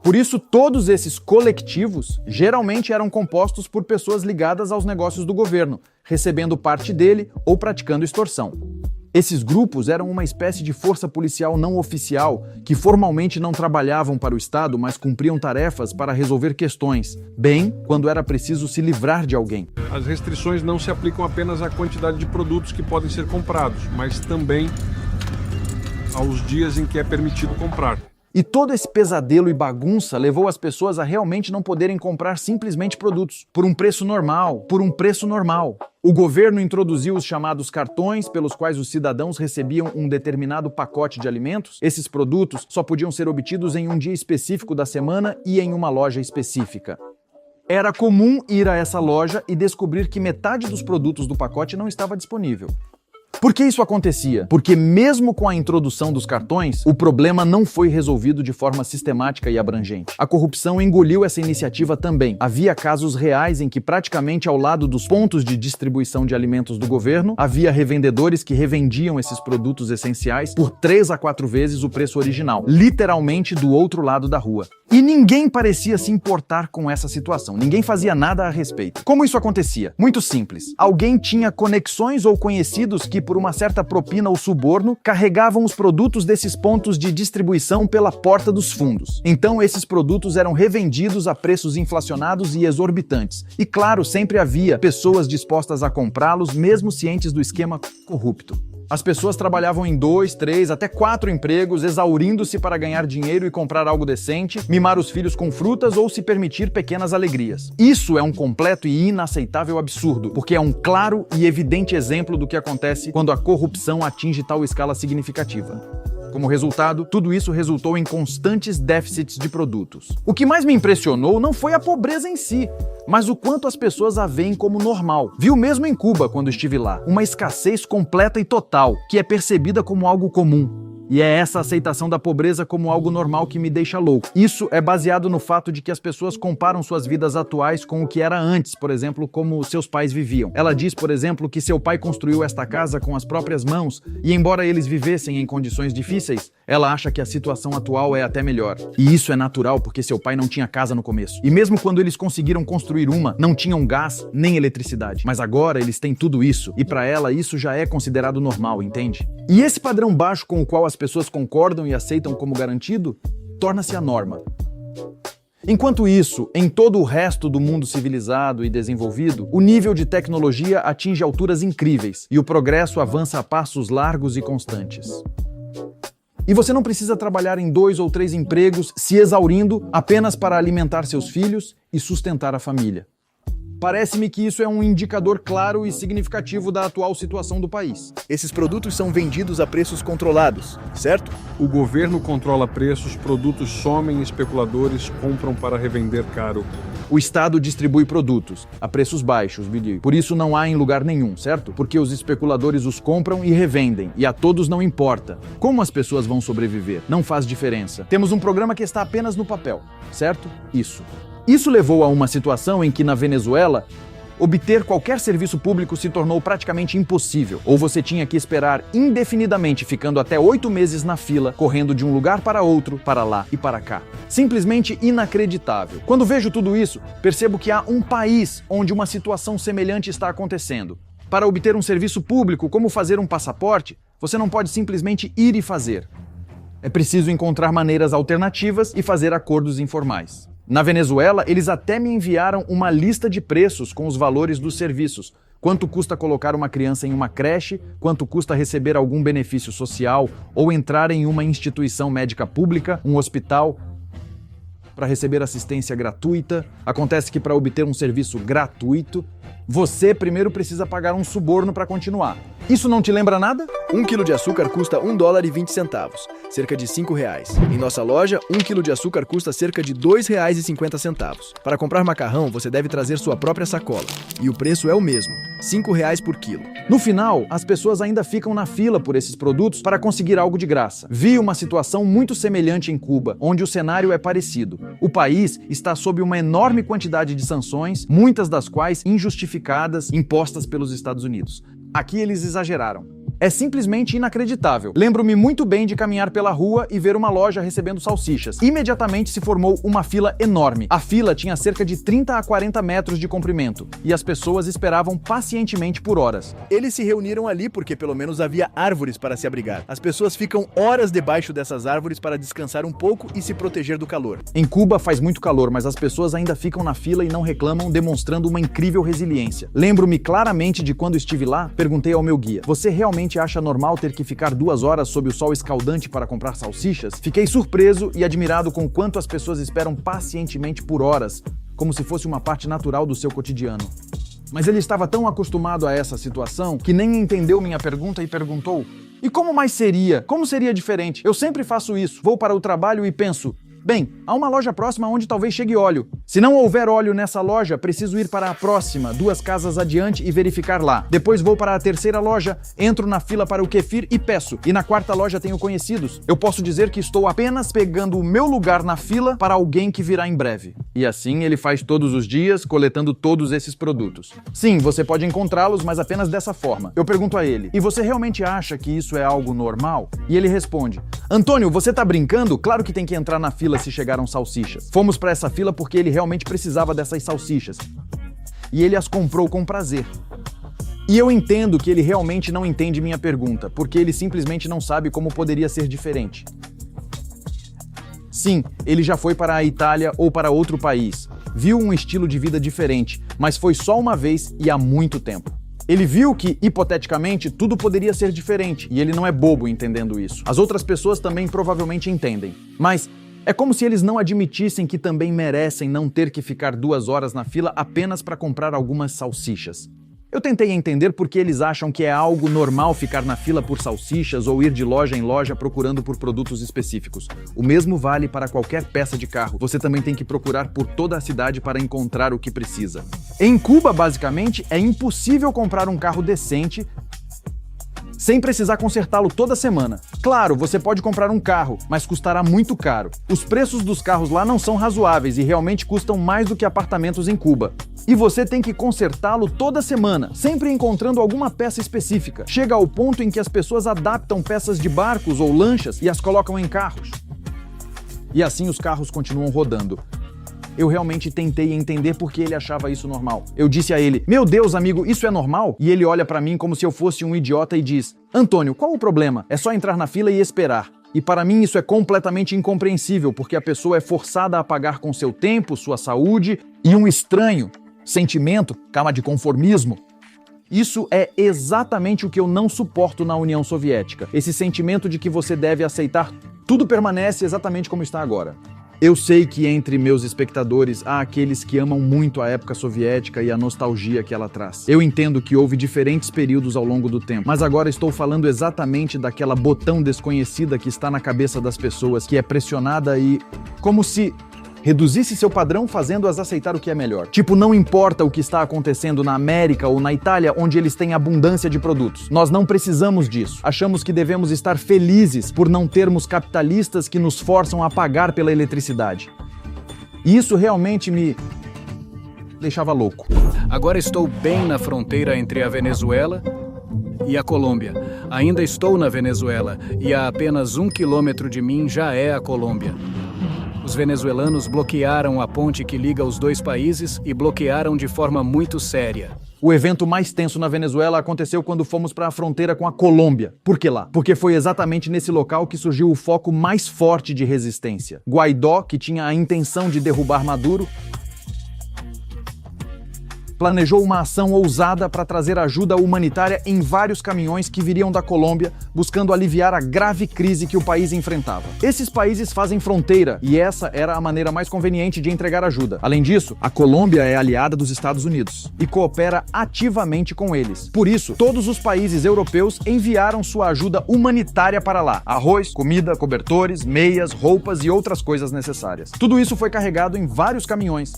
Por isso, todos esses coletivos geralmente eram compostos por pessoas ligadas aos negócios do governo, recebendo parte dele ou praticando extorsão. Esses grupos eram uma espécie de força policial não oficial que formalmente não trabalhavam para o Estado, mas cumpriam tarefas para resolver questões, bem quando era preciso se livrar de alguém. As restrições não se aplicam apenas à quantidade de produtos que podem ser comprados, mas também aos dias em que é permitido comprar. E todo esse pesadelo e bagunça levou as pessoas a realmente não poderem comprar simplesmente produtos por um preço normal, O governo introduziu os chamados cartões, pelos quais os cidadãos recebiam um determinado pacote de alimentos. Esses produtos só podiam ser obtidos em um dia específico da semana e em uma loja específica. Era comum ir a essa loja e descobrir que metade dos produtos do pacote não estava disponível. Por que isso acontecia? Porque mesmo com a introdução dos cartões, o problema não foi resolvido de forma sistemática e abrangente. A corrupção engoliu essa iniciativa também. Havia casos reais em que praticamente ao lado dos pontos de distribuição de alimentos do governo, havia revendedores que revendiam esses produtos essenciais por 3 a 4 vezes o preço original, literalmente do outro lado da rua. E ninguém parecia se importar com essa situação, ninguém fazia nada a respeito. Como isso acontecia? Muito simples. Alguém tinha conexões ou conhecidos que, por uma certa propina ou suborno, carregavam os produtos desses pontos de distribuição pela porta dos fundos. Então, esses produtos eram revendidos a preços inflacionados e exorbitantes. E claro, sempre havia pessoas dispostas a comprá-los, mesmo cientes do esquema corrupto. As pessoas trabalhavam em 2, 3, até 4 empregos, exaurindo-se para ganhar dinheiro e comprar algo decente, mimar os filhos com frutas ou se permitir pequenas alegrias. Isso é um completo e inaceitável absurdo, porque é um claro e evidente exemplo do que acontece quando a corrupção atinge tal escala significativa. Como resultado, tudo isso resultou em constantes déficits de produtos. O que mais me impressionou não foi a pobreza em si, mas o quanto as pessoas a veem como normal. Viu mesmo em Cuba, quando estive lá, uma escassez completa e total, que é percebida como algo comum. E é essa aceitação da pobreza como algo normal que me deixa louco. Isso é baseado no fato de que as pessoas comparam suas vidas atuais com o que era antes, por exemplo, como seus pais viviam. Ela diz, por exemplo, que seu pai construiu esta casa com as próprias mãos e, embora eles vivessem em condições difíceis, ela acha que a situação atual é até melhor. E isso é natural porque seu pai não tinha casa no começo. E mesmo quando eles conseguiram construir uma, não tinham gás nem eletricidade. Mas agora eles têm tudo isso e para ela isso já é considerado normal, entende? E esse padrão baixo com o qual as pessoas concordam e aceitam como garantido, torna-se a norma. Enquanto isso, em todo o resto do mundo civilizado e desenvolvido, o nível de tecnologia atinge alturas incríveis e o progresso avança a passos largos e constantes. E você não precisa trabalhar em 2 ou 3 empregos, se exaurindo apenas para alimentar seus filhos e sustentar a família. Parece-me que isso é um indicador claro e significativo da atual situação do país. Esses produtos são vendidos a preços controlados, certo? O governo controla preços, produtos somem e especuladores compram para revender caro. O Estado distribui produtos a preços baixos, por isso não há em lugar nenhum, certo? Porque os especuladores os compram e revendem, e a todos não importa. Como as pessoas vão sobreviver? Não faz diferença. Temos um programa que está apenas no papel, certo? Isso levou a uma situação em que, na Venezuela, obter qualquer serviço público se tornou praticamente impossível, ou você tinha que esperar indefinidamente, ficando até 8 meses na fila, correndo de um lugar para outro, para lá e para cá. Simplesmente inacreditável. Quando vejo tudo isso, percebo que há um país onde uma situação semelhante está acontecendo. Para obter um serviço público, como fazer um passaporte, você não pode simplesmente ir e fazer. É preciso encontrar maneiras alternativas e fazer acordos informais. Na Venezuela, eles até me enviaram uma lista de preços com os valores dos serviços. Quanto custa colocar uma criança em uma creche, quanto custa receber algum benefício social ou entrar em uma instituição médica pública, um hospital, para receber assistência gratuita. Acontece que para obter um serviço gratuito, você primeiro precisa pagar um suborno para continuar. Isso não te lembra nada? 1 quilo de açúcar custa $1,20, cerca de R$5. Em nossa loja, 1 quilo de açúcar custa cerca de R$2,50. Para comprar macarrão, você deve trazer sua própria sacola. E o preço é o mesmo, R$5 por quilo. No final, as pessoas ainda ficam na fila por esses produtos para conseguir algo de graça. Vi uma situação muito semelhante em Cuba, onde o cenário é parecido. O país está sob uma enorme quantidade de sanções, muitas das quais injustificadas, impostas pelos Estados Unidos. Aqui eles exageraram. É simplesmente inacreditável. Lembro-me muito bem de caminhar pela rua e ver uma loja recebendo salsichas. Imediatamente se formou uma fila enorme. A fila tinha cerca de 30 a 40 metros de comprimento e as pessoas esperavam pacientemente por horas. Eles se reuniram ali porque pelo menos havia árvores para se abrigar. As pessoas ficam horas debaixo dessas árvores para descansar um pouco e se proteger do calor. Em Cuba faz muito calor, mas as pessoas ainda ficam na fila e não reclamam, demonstrando uma incrível resiliência. Lembro-me claramente de quando estive lá, perguntei ao meu guia: você realmente acha normal ter que ficar 2 horas sob o sol escaldante para comprar salsichas? Fiquei surpreso e admirado com quanto as pessoas esperam pacientemente por horas, como se fosse uma parte natural do seu cotidiano. Mas ele estava tão acostumado a essa situação que nem entendeu minha pergunta e perguntou: e como mais seria? Como seria diferente? Eu sempre faço isso. Vou para o trabalho e penso: Bem, há uma loja próxima onde talvez chegue óleo. Se não houver óleo nessa loja, preciso ir para a próxima, 2 casas adiante e verificar lá. Depois vou para a terceira loja, entro na fila para o kefir e peço. E na quarta loja tenho conhecidos. Eu posso dizer que estou apenas pegando o meu lugar na fila para alguém que virá em breve. E assim ele faz todos os dias, coletando todos esses produtos. Sim, você pode encontrá-los, mas apenas dessa forma. Eu pergunto a ele, e você realmente acha que isso é algo normal? E ele responde, Antônio, você tá brincando? Claro que tem que entrar na fila se chegaram salsichas. Fomos para essa fila porque ele realmente precisava dessas salsichas. E ele as comprou com prazer. E eu entendo que ele realmente não entende minha pergunta, porque ele simplesmente não sabe como poderia ser diferente. Sim, ele já foi para a Itália ou para outro país. Viu um estilo de vida diferente, mas foi só uma vez e há muito tempo. Ele viu que, hipoteticamente, tudo poderia ser diferente, e ele não é bobo entendendo isso. As outras pessoas também provavelmente entendem. Mas é como se eles não admitissem que também merecem não ter que ficar 2 horas na fila apenas para comprar algumas salsichas. Eu tentei entender por que eles acham que é algo normal ficar na fila por salsichas ou ir de loja em loja procurando por produtos específicos. O mesmo vale para qualquer peça de carro. Você também tem que procurar por toda a cidade para encontrar o que precisa. Em Cuba, basicamente, é impossível comprar um carro decente sem precisar consertá-lo toda semana. Claro, você pode comprar um carro, mas custará muito caro. Os preços dos carros lá não são razoáveis e realmente custam mais do que apartamentos em Cuba. E você tem que consertá-lo toda semana, sempre encontrando alguma peça específica. Chega ao ponto em que as pessoas adaptam peças de barcos ou lanchas e as colocam em carros. E assim os carros continuam rodando. Eu realmente tentei entender por que ele achava isso normal. Eu disse a ele, meu Deus, amigo, isso é normal? E ele olha pra mim como se eu fosse um idiota e diz, Antônio, qual o problema? É só entrar na fila e esperar. E para mim isso é completamente incompreensível, porque a pessoa é forçada a pagar com seu tempo, sua saúde e um estranho sentimento, cama de conformismo. Isso é exatamente o que eu não suporto na União Soviética. Esse sentimento de que você deve aceitar tudo permanece exatamente como está agora. Eu sei que entre meus espectadores há aqueles que amam muito a época soviética e a nostalgia que ela traz. Eu entendo que houve diferentes períodos ao longo do tempo, mas agora estou falando exatamente daquela botão desconhecida que está na cabeça das pessoas, que é pressionada e como se reduzisse seu padrão fazendo-as aceitar o que é melhor. Tipo, não importa o que está acontecendo na América ou na Itália, onde eles têm abundância de produtos. Nós não precisamos disso. Achamos que devemos estar felizes por não termos capitalistas que nos forçam a pagar pela eletricidade. E isso realmente me deixava louco. Agora estou bem na fronteira entre a Venezuela e a Colômbia. Ainda estou na Venezuela e a apenas 1 quilômetro de mim já é a Colômbia. Os venezuelanos bloquearam a ponte que liga os 2 países e bloquearam de forma muito séria. O evento mais tenso na Venezuela aconteceu quando fomos para a fronteira com a Colômbia. Por que lá? Porque foi exatamente nesse local que surgiu o foco mais forte de resistência. Guaidó, que tinha a intenção de derrubar Maduro, planejou uma ação ousada para trazer ajuda humanitária em vários caminhões que viriam da Colômbia, buscando aliviar a grave crise que o país enfrentava. Esses países fazem fronteira e essa era a maneira mais conveniente de entregar ajuda. Além disso, a Colômbia é aliada dos Estados Unidos e coopera ativamente com eles. Por isso, todos os países europeus enviaram sua ajuda humanitária para lá. Arroz, comida, cobertores, meias, roupas e outras coisas necessárias. Tudo isso foi carregado em vários caminhões.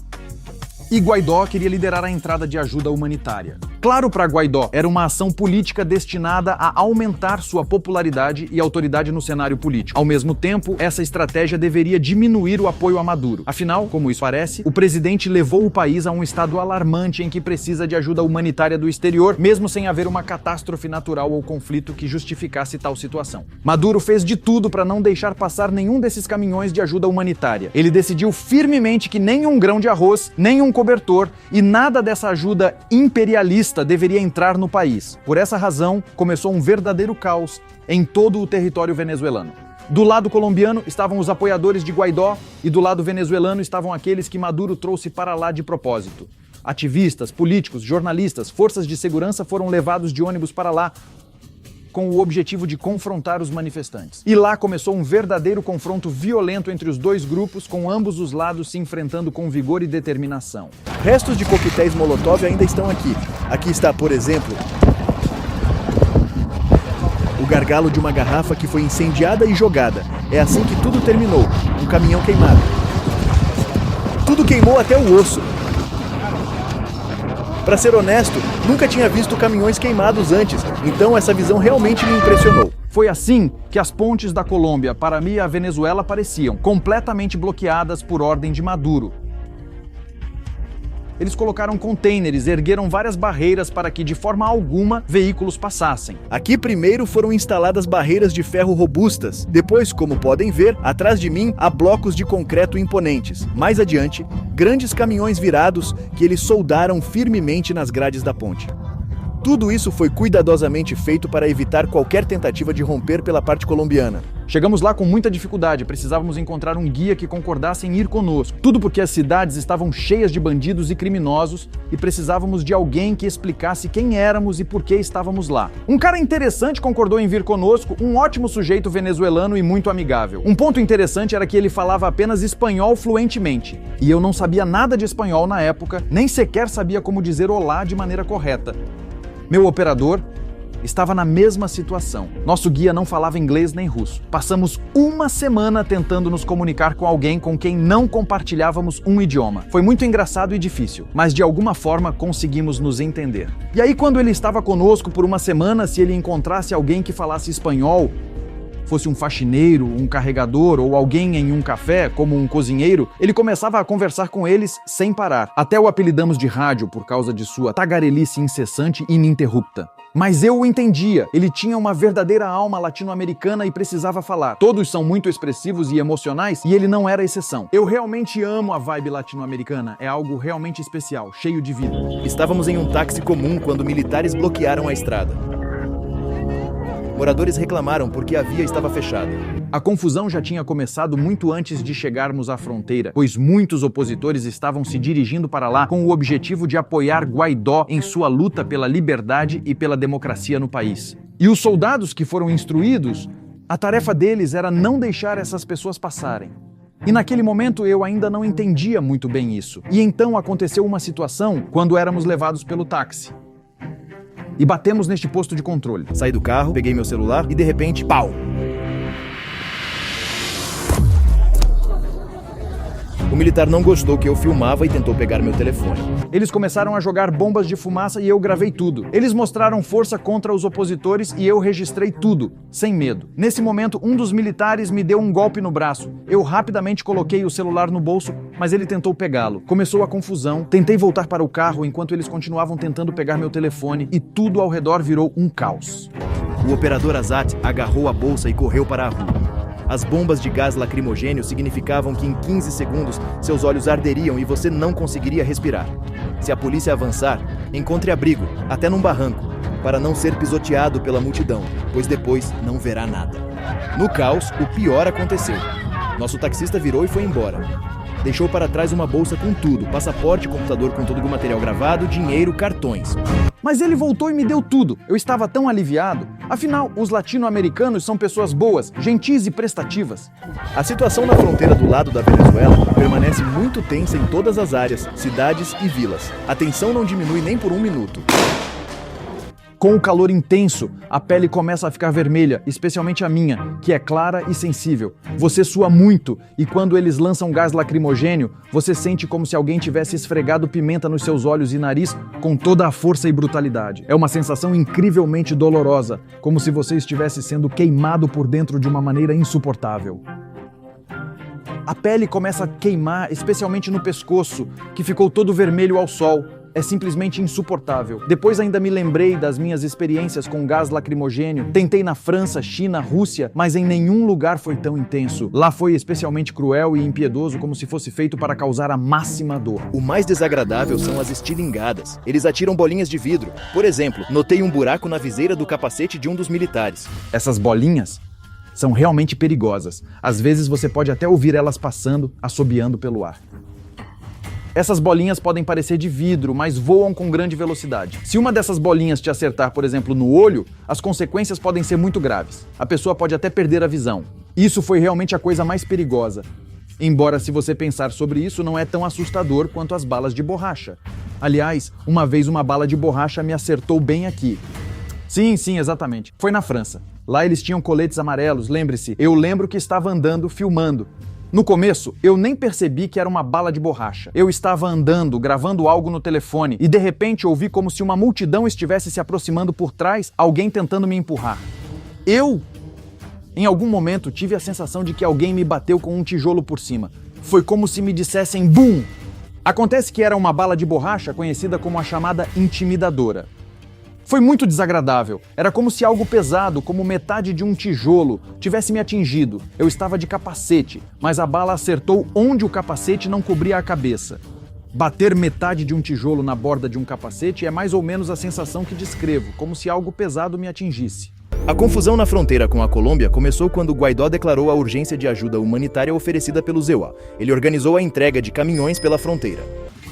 E Guaidó queria liderar a entrada de ajuda humanitária. Claro, para Guaidó, era uma ação política destinada a aumentar sua popularidade e autoridade no cenário político. Ao mesmo tempo, essa estratégia deveria diminuir o apoio a Maduro. Afinal, como isso parece, o presidente levou o país a um estado alarmante em que precisa de ajuda humanitária do exterior, mesmo sem haver uma catástrofe natural ou conflito que justificasse tal situação. Maduro fez de tudo para não deixar passar nenhum desses caminhões de ajuda humanitária. Ele decidiu firmemente que nem um grão de arroz, nem um cobertor e nada dessa ajuda imperialista deveria entrar no país. Por essa razão, começou um verdadeiro caos em todo o território venezuelano. Do lado colombiano estavam os apoiadores de Guaidó e do lado venezuelano estavam aqueles que Maduro trouxe para lá de propósito. Ativistas, políticos, jornalistas, forças de segurança foram levados de ônibus para lá com o objetivo de confrontar os manifestantes. E lá começou um verdadeiro confronto violento entre os 2 grupos, com ambos os lados se enfrentando com vigor e determinação. Restos de coquetéis Molotov ainda estão aqui. Aqui está, por exemplo, o o gargalo de uma garrafa que foi incendiada e jogada. É assim que tudo terminou, um caminhão queimado. Tudo queimou até o osso. Pra ser honesto, nunca tinha visto caminhões queimados antes, então essa visão realmente me impressionou. Foi assim que as pontes da Colômbia para mim e a Venezuela pareciam, completamente bloqueadas por ordem de Maduro. Eles colocaram contêineres, ergueram várias barreiras para que, de forma alguma, veículos passassem. Aqui primeiro foram instaladas barreiras de ferro robustas. Depois, como podem ver, atrás de mim há blocos de concreto imponentes. Mais adiante, grandes caminhões virados que eles soldaram firmemente nas grades da ponte. Tudo isso foi cuidadosamente feito para evitar qualquer tentativa de romper pela parte colombiana. Chegamos lá com muita dificuldade, precisávamos encontrar um guia que concordasse em ir conosco. Tudo porque as cidades estavam cheias de bandidos e criminosos e precisávamos de alguém que explicasse quem éramos e por que estávamos lá. Um cara interessante concordou em vir conosco, um ótimo sujeito venezuelano e muito amigável. Um ponto interessante era que ele falava apenas espanhol fluentemente. E eu não sabia nada de espanhol na época, nem sequer sabia como dizer olá de maneira correta. Meu operador estava na mesma situação. Nosso guia não falava inglês nem russo. Passamos uma semana tentando nos comunicar com alguém com quem não compartilhávamos um idioma. Foi muito engraçado e difícil, mas de alguma forma conseguimos nos entender. E aí, quando ele estava conosco por uma semana, se ele encontrasse alguém que falasse espanhol, fosse um faxineiro, um carregador ou alguém em um café, como um cozinheiro, ele começava a conversar com eles sem parar. Até o apelidamos de rádio por causa de sua tagarelice incessante e ininterrupta. Mas eu o entendia, ele tinha uma verdadeira alma latino-americana e precisava falar. Todos são muito expressivos e emocionais e ele não era exceção. Eu realmente amo a vibe latino-americana, é algo realmente especial, cheio de vida. Estávamos em um táxi comum quando militares bloquearam a estrada. Moradores reclamaram porque a via estava fechada. A confusão já tinha começado muito antes de chegarmos à fronteira, pois muitos opositores estavam se dirigindo para lá com o objetivo de apoiar Guaidó em sua luta pela liberdade e pela democracia no país. E os soldados que foram instruídos, a tarefa deles era não deixar essas pessoas passarem. E naquele momento eu ainda não entendia muito bem isso. E então aconteceu uma situação quando éramos levados pelo táxi. E batemos neste posto de controle. Saí do carro, peguei meu celular e de repente, pau! O militar não gostou que eu filmava e tentou pegar meu telefone. Eles começaram a jogar bombas de fumaça e eu gravei tudo. Eles mostraram força contra os opositores e eu registrei tudo, sem medo. Nesse momento, um dos militares me deu um golpe no braço. Eu rapidamente coloquei o celular no bolso, mas ele tentou pegá-lo. Começou a confusão. Tentei voltar para o carro enquanto eles continuavam tentando pegar meu telefone e tudo ao redor virou um caos. O operador Azat agarrou a bolsa e correu para a rua. As bombas de gás lacrimogênio significavam que em 15 segundos seus olhos arderiam e você não conseguiria respirar. Se a polícia avançar, encontre abrigo, até num barranco, para não ser pisoteado pela multidão, pois depois não verá nada. No caos, o pior aconteceu. Nosso taxista virou e foi embora. Deixou para trás uma bolsa com tudo, passaporte, computador com todo o material gravado, dinheiro, cartões. Mas ele voltou e me deu tudo. Eu estava tão aliviado. Afinal, os latino-americanos são pessoas boas, gentis e prestativas. A situação na fronteira do lado da Venezuela permanece muito tensa em todas as áreas, cidades e vilas. A tensão não diminui nem por um minuto. Com o calor intenso, a pele começa a ficar vermelha, especialmente a minha, que é clara e sensível. Você sua muito e quando eles lançam gás lacrimogênio, você sente como se alguém tivesse esfregado pimenta nos seus olhos e nariz com toda a força e brutalidade. É uma sensação incrivelmente dolorosa, como se você estivesse sendo queimado por dentro de uma maneira insuportável. A pele começa a queimar, especialmente no pescoço, que ficou todo vermelho ao sol. É simplesmente insuportável. Depois ainda me lembrei das minhas experiências com gás lacrimogênio. Tentei na França, China, Rússia, mas em nenhum lugar foi tão intenso. Lá foi especialmente cruel e impiedoso, como se fosse feito para causar a máxima dor. O mais desagradável são as estilingadas. Eles atiram bolinhas de vidro. Por exemplo, notei um buraco na viseira do capacete de um dos militares. Essas bolinhas são realmente perigosas. Às vezes você pode até ouvir elas passando, assobiando pelo ar. Essas bolinhas podem parecer de vidro, mas voam com grande velocidade. Se uma dessas bolinhas te acertar, por exemplo, no olho, as consequências podem ser muito graves. A pessoa pode até perder a visão. Isso foi realmente a coisa mais perigosa. Embora, se você pensar sobre isso, não é tão assustador quanto as balas de borracha. Aliás, uma vez uma bala de borracha me acertou bem aqui. Sim, exatamente. Foi na França. Lá eles tinham coletes amarelos, lembre-se, eu lembro que estava andando, filmando. No começo, eu nem percebi que era uma bala de borracha. Eu estava andando, gravando algo no telefone, e de repente ouvi como se uma multidão estivesse se aproximando por trás, alguém tentando me empurrar. Em algum momento, tive a sensação de que alguém me bateu com um tijolo por cima. Foi como se me dissessem BUM! Acontece que era uma bala de borracha conhecida como a chamada intimidadora. Foi muito desagradável. Era como se algo pesado, como metade de um tijolo, tivesse me atingido. Eu estava de capacete, mas a bala acertou onde o capacete não cobria a cabeça. Bater metade de um tijolo na borda de um capacete é mais ou menos a sensação que descrevo, como se algo pesado me atingisse. A confusão na fronteira com a Colômbia começou quando Guaidó declarou a urgência de ajuda humanitária oferecida pelo ZEUA. Ele organizou a entrega de caminhões pela fronteira.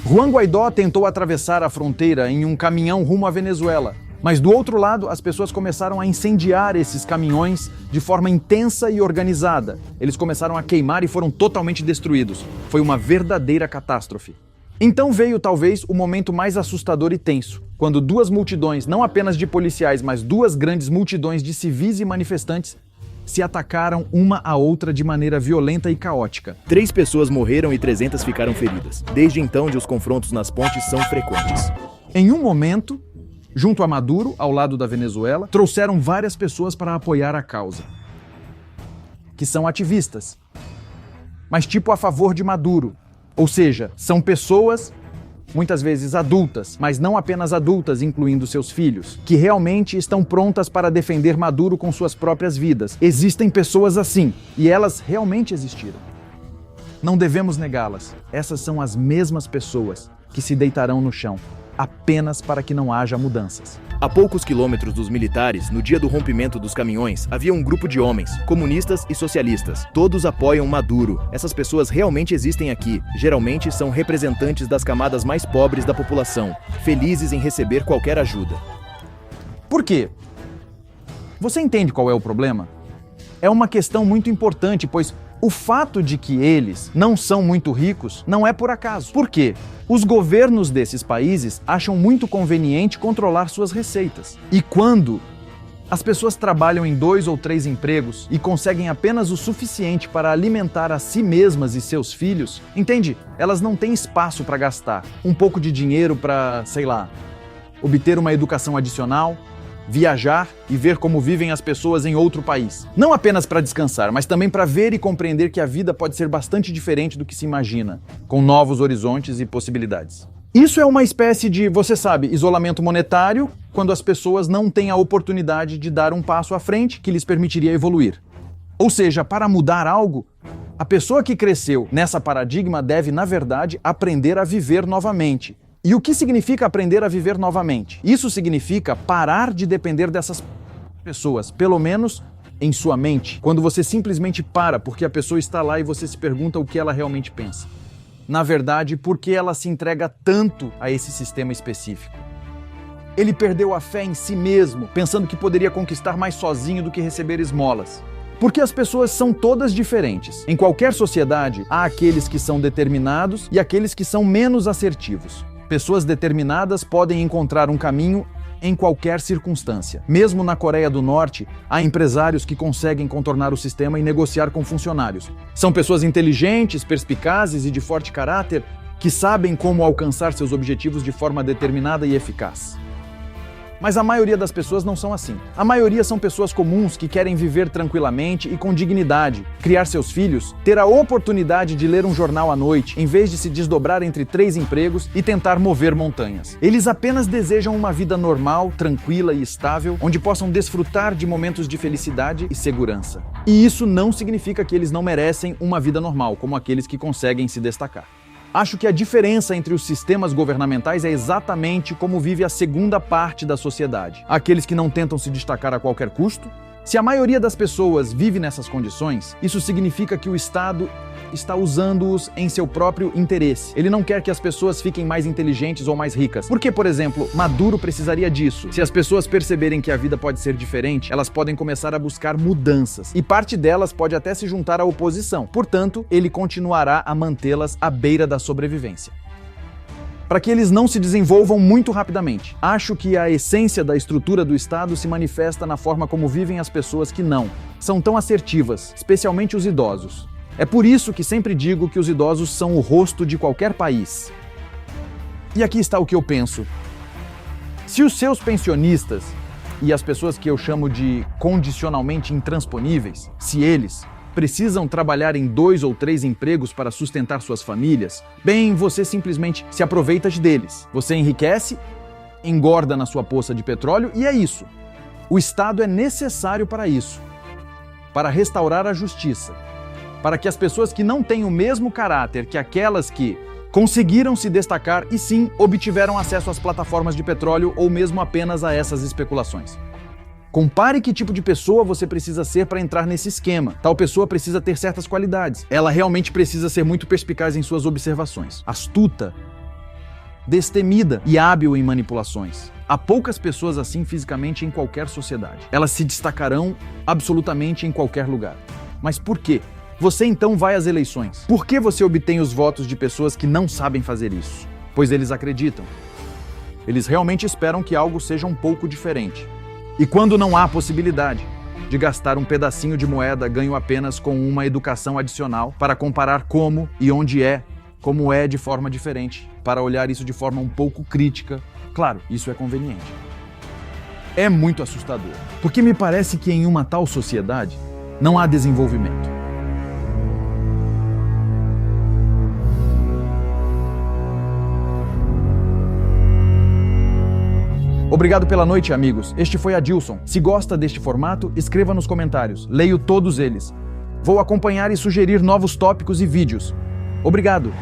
Juan Guaidó tentou atravessar a fronteira em um caminhão rumo à Venezuela. Mas do outro lado, as pessoas começaram a incendiar esses caminhões de forma intensa e organizada. Eles começaram a queimar e foram totalmente destruídos. Foi uma verdadeira catástrofe. Então veio talvez o momento mais assustador e tenso, quando duas multidões, não apenas de policiais, mas duas grandes multidões de civis e manifestantes, se atacaram uma à outra de maneira violenta e caótica. 3 pessoas morreram e 300 ficaram feridas. Desde então, os confrontos nas pontes são frequentes. Em um momento, junto a Maduro, ao lado da Venezuela, trouxeram várias pessoas para apoiar a causa, que são ativistas, mas tipo a favor de Maduro. Ou seja, são pessoas, muitas vezes adultas, mas não apenas adultas, incluindo seus filhos, que realmente estão prontas para defender Maduro com suas próprias vidas. Existem pessoas assim, e elas realmente existiram. Não devemos negá-las. Essas são as mesmas pessoas que se deitarão no chão, apenas para que não haja mudanças. A poucos quilômetros dos militares, no dia do rompimento dos caminhões, havia um grupo de homens, comunistas e socialistas. Todos apoiam Maduro. Essas pessoas realmente existem aqui. Geralmente são representantes das camadas mais pobres da população, felizes em receber qualquer ajuda. Por quê? Você entende qual é o problema? É uma questão muito importante, pois o fato de que eles não são muito ricos não é por acaso. Por quê? Os governos desses países acham muito conveniente controlar suas receitas. E quando as pessoas trabalham em 2 ou 3 empregos e conseguem apenas o suficiente para alimentar a si mesmas e seus filhos, entende? Elas não têm espaço para gastar um pouco de dinheiro para, obter uma educação adicional, viajar e ver como vivem as pessoas em outro país. Não apenas para descansar, mas também para ver e compreender que a vida pode ser bastante diferente do que se imagina, com novos horizontes e possibilidades. Isso é uma espécie de, isolamento monetário, quando as pessoas não têm a oportunidade de dar um passo à frente que lhes permitiria evoluir. Ou seja, para mudar algo, a pessoa que cresceu nessa paradigma deve, na verdade, aprender a viver novamente. E o que significa aprender a viver novamente? Isso significa parar de depender dessas pessoas, pelo menos em sua mente, quando você simplesmente para porque a pessoa está lá e você se pergunta o que ela realmente pensa. Na verdade, por que ela se entrega tanto a esse sistema específico? Ele perdeu a fé em si mesmo, pensando que poderia conquistar mais sozinho do que receber esmolas. Porque as pessoas são todas diferentes. Em qualquer sociedade, há aqueles que são determinados e aqueles que são menos assertivos. Pessoas determinadas podem encontrar um caminho em qualquer circunstância. Mesmo na Coreia do Norte, há empresários que conseguem contornar o sistema e negociar com funcionários. São pessoas inteligentes, perspicazes e de forte caráter que sabem como alcançar seus objetivos de forma determinada e eficaz. Mas a maioria das pessoas não são assim. A maioria são pessoas comuns que querem viver tranquilamente e com dignidade, criar seus filhos, ter a oportunidade de ler um jornal à noite, em vez de se desdobrar entre 3 empregos e tentar mover montanhas. Eles apenas desejam uma vida normal, tranquila e estável, onde possam desfrutar de momentos de felicidade e segurança. E isso não significa que eles não merecem uma vida normal, como aqueles que conseguem se destacar. Acho que a diferença entre os sistemas governamentais é exatamente como vive a segunda parte da sociedade. Aqueles que não tentam se destacar a qualquer custo. Se a maioria das pessoas vive nessas condições, isso significa que o Estado está usando-os em seu próprio interesse. Ele não quer que as pessoas fiquem mais inteligentes ou mais ricas. Porque, por exemplo, Maduro precisaria disso. Se as pessoas perceberem que a vida pode ser diferente, elas podem começar a buscar mudanças. E parte delas pode até se juntar à oposição. Portanto, ele continuará a mantê-las à beira da sobrevivência. para que eles não se desenvolvam muito rapidamente. Acho que a essência da estrutura do Estado se manifesta na forma como vivem as pessoas que não são tão assertivas, especialmente os idosos. É por isso que sempre digo que os idosos são o rosto de qualquer país. E aqui está o que eu penso. Se os seus pensionistas e as pessoas que eu chamo de condicionalmente intransponíveis, se eles precisam trabalhar em 2 ou 3 empregos para sustentar suas famílias, bem, você simplesmente se aproveita deles. Você enriquece, engorda na sua poça de petróleo e é isso. O Estado é necessário para isso, para restaurar a justiça, para que as pessoas que não têm o mesmo caráter que aquelas que conseguiram se destacar e sim obtiveram acesso às plataformas de petróleo ou mesmo apenas a essas especulações. Compare que tipo de pessoa você precisa ser para entrar nesse esquema. Tal pessoa precisa ter certas qualidades. Ela realmente precisa ser muito perspicaz em suas observações, astuta, destemida e hábil em manipulações. Há poucas pessoas assim fisicamente em qualquer sociedade. Elas se destacarão absolutamente em qualquer lugar. Mas por quê? Você então vai às eleições. Por que você obtém os votos de pessoas que não sabem fazer isso? Pois eles acreditam. Eles realmente esperam que algo seja um pouco diferente. E quando não há possibilidade de gastar um pedacinho de moeda ganho apenas com uma educação adicional para comparar como e onde como é de forma diferente, para olhar isso de forma um pouco crítica, claro, isso é conveniente. É muito assustador, porque me parece que em uma tal sociedade não há desenvolvimento. Obrigado pela noite, amigos. Este foi Adilson. Se gosta deste formato, escreva nos comentários. Leio todos eles. Vou acompanhar e sugerir novos tópicos e vídeos. Obrigado.